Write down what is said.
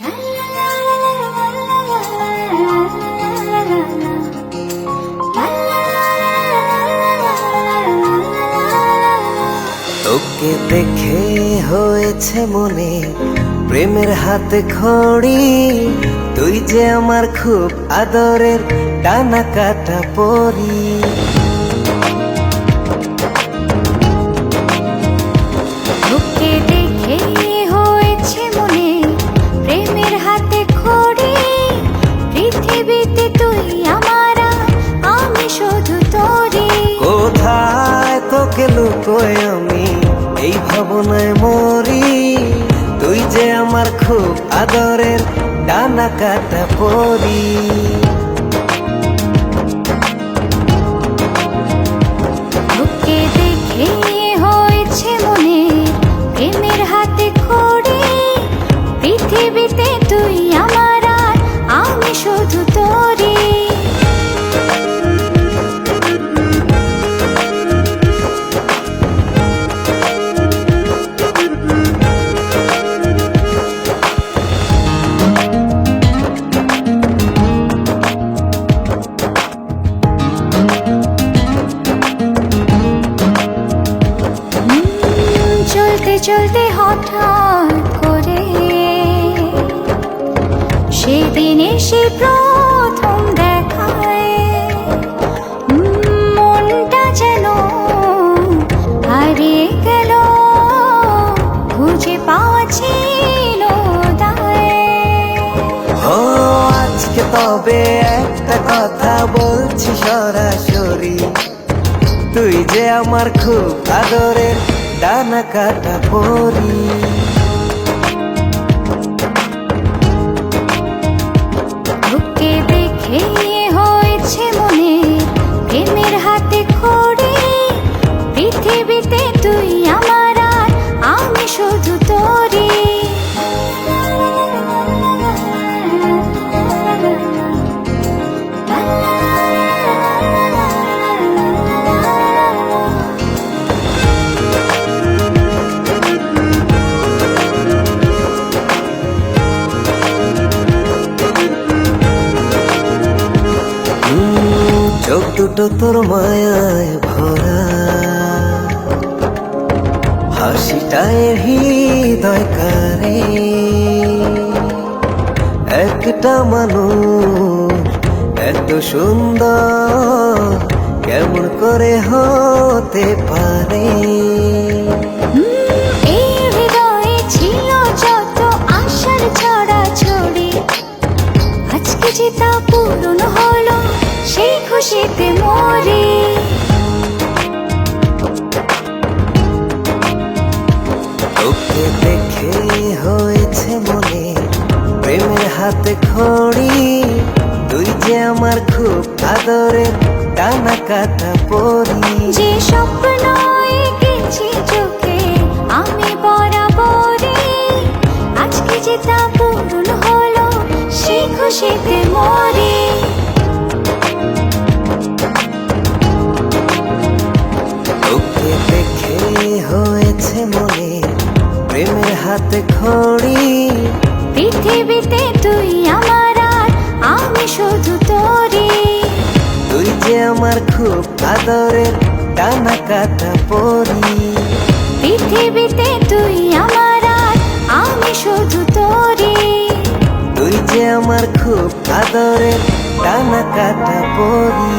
তোকে দেখে হয়েছে মনে প্রেমের হাতে খড়ি, তুই যে আমার খুব আদরের ডানা কাটা পরি। তোকে দেখে হয়েছে মনে প্রেমের হাতে খড়ি, পৃথিবীতে তুই আমার, আমি শুধু তোরই। কোথায় তোকে লুকোয় আমি এই ভাবনায় মরি, তুই যে আমার খুব আদরের ডানা কাটা পরি। তোকে দেখে হয়েছে মনে প্রেমের হাতে খড়ি, পৃথিবীতে তুই আমার, আমি শুধু তোরই। চলতে চলতে হঠাৎ করে সেদিন এসে প্রথম দেখায়, মনটা যেন হারিয়ে গেল, খুঁজে পাওয়া ছিল দায়। ও আজকে তবে একটা কথা বলছি সরাসরি, তুই যে আমার খুব আদরের ডানা কাটা পরি। তোকে দেখে হয়েছে মনে প্রেমের হাতে খড়ি, পৃথিবীতে তুই আমার, আমি শুধু তোরই। চোখ দুটো তোর মায়ায় ভরা, হাসিটায় হৃদয় কারে, একটা মানুষ এত সুন্দর কেমন করে হতে পারে। এই হৃদয়ে ছিল যত আশার ছড়াছড়ি, আজকে যে তা পূরণ হলো, সেই খুশিতে মরি। তোকে দেখে হয়েছে মনে প্রেমের হাতে খড়ি, তুই যে আমার খুব আদরের ডানা কাটা পরি। যে স্বপ্ন এঁকেছি চোখে আমি বরাবরই, আজকে যে তা পূরণ হলো, সেই খুশিতে মরি। তোকে দেখে হয়েছে মনে প্রেমের হাতে খড়ি, পৃথিবীতে তুই আমার, আমি শুধু তোরই। তুই যে আমার খুব আদরের ডানা কাটা পরি। পৃথিবীতে তুই আমার, আমি শুধু তোরই। তুই যে আমার খুব আদরের ডানা কাটা পরি।